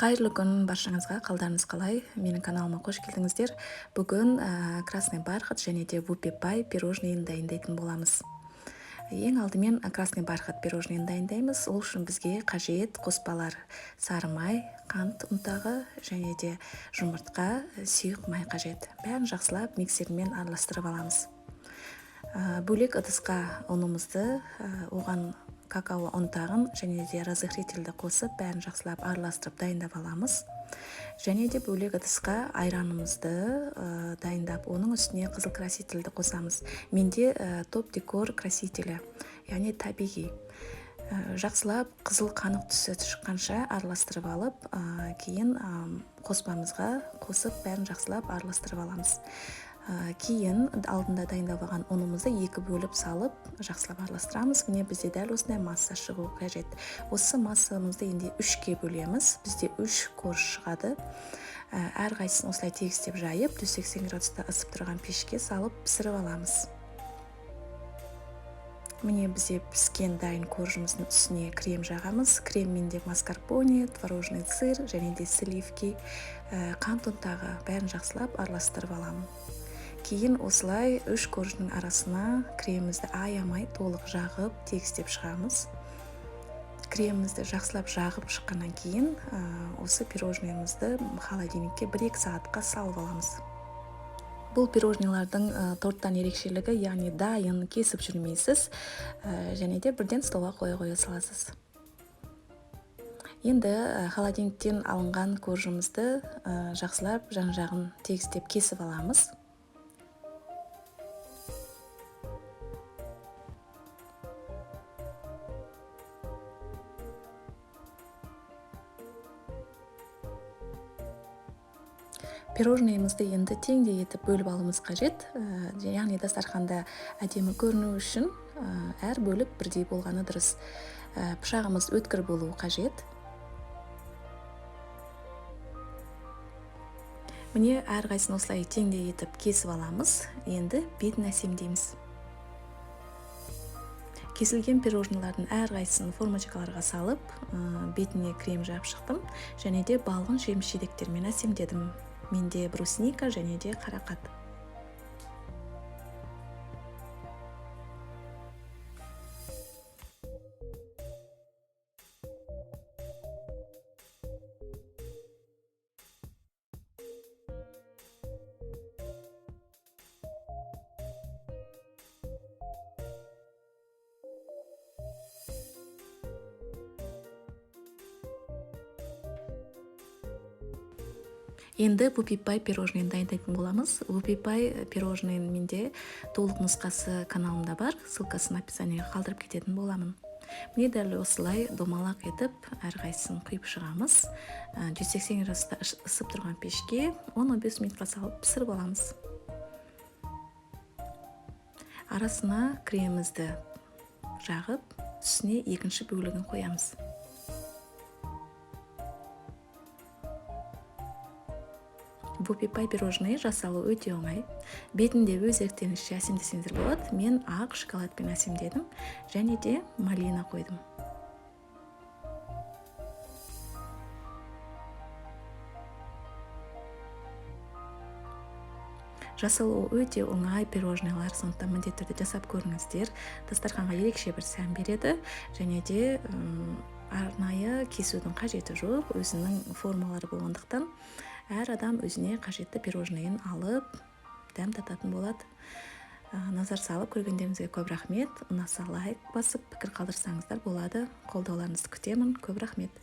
Қайырлы күн баршаңызға, қалдарыңыз қалай? Менің каналыма қош келдіңіздер. Бүгін красный бархат және де вупи-пай пирожныйын дайындайтын боламыз. Ең алдымен красный бархат пирожныйын дайындаймыз. Ол үшін бізге қажет қоспалар: сары май, қант ұнтағы және де жұмыртқа, сұйық май қажет. Бәрін жақсылап миксермен араластырып аламыз. Бөлек ыдысқа ұнымызды, оған какао ұнтағын және де разрыхлительді қосып, бәрін жақсылап араластырып дайындап аламыз. Және де бөлек ыдысқа айранымызды дайындап, оның үстіне қызыл красительді қосамыз. Менде топ декор красителі, яғни табиғи. Жақсылап қызыл қанық түсі шыққанша араластырып алып, кейін қоспамызға қосып, бәрін жақсылап араластырып аламыз. Кейін алдында дайындап алған ұнымызды екі бөліп салып, жақсылап араластырамыз. Міне бізде дәл осындай масса шығу қажет. Осы массамызды енді 3-ке бөлеміз. Бізде 3 корж шығады. Әрқайсысын осылай тегістеп жайып, 180 градуста ысып тұрған пешке салып пісіріп аламыз. Міне бізде піскен дайын коржымыздың үстіне крем жағамыз. Крем менде маскарпоне, творожный сыр және де сливки, қант ұнтағы, бәрін жақсылап араластырып аламын. Кейін осылай 3 корждың арасына кремімізді аямай толық жағып, тегістеп шығамыз. Кремімізді жақсылап жағып шыққаннан кейін осы пирожныйымызды холодильникке 1-2 сағатқа салып аламыз. Бұл пирожныйлардың торттан ерекшелігі, яғни дайын кесіп жүрмейсіз, және де бірден столға қоя саласыз. Енді холодильниктен алынған коржымызды жақсылап жан-жағын тегістеп кесіп аламыз. Пирожныйымызды енді теңдей етіп бөліп алуымыз қажет. Яғни дастарханда әдемі көріну үшін әр бөліп бірдей болғаны дұрыс. Пышағымыз өткір болуы қажет. Міне әрқайсысын осылай теңдей етіп кесіп аламыз. Енді бетін әсемдейміз. Кесілген пирожныйлардың әрқайсысын формачкаларға салып, бетіне крем жағып шықтым, және де балғын жеміс-жидектермен әсемдедім. Менде брусника және де қарақат. Енді вупи-пай пирожныйын дайындайтын боламыз. Вупи-пай пирожныйын менде толық нұсқасы каналымда бар, ссылкасын описаниеге қалдырып кететін боламын. Міне дәл осылай домалақ етіп, әрқайсысын құйып шығамыз. 180 градуста ысып тұрған пешке 10-15 минутқа салып пісіріп аламыз. Арасына кремімізді жағып, үстіне екінші бөлігін қоямыз. Вупи-пай пирожный жасалу өте оңай. Бетінде өз еріктеріңізше әсемдесеңіздер болады. Мен ақ шоколадпен әсемдедім және де малина қойдым. Жасалу өте оңай пирожныйлар, сондықтан міндетті түрде жасап көріңіздер. Дастарханға ерекше бір сән береді және де арнайы кесудің қажеті жоқ, өзінің формалары болғандықтан әр адам өзіне қажетті пирожныйын алып, дәм тататын болады. Назар салып көргендеріңізге көп рахмет. Ұнаса лайк басып, пікір қалдырсаңыздар болады. Қолдауларыңызды күтемін. Көп рахмет.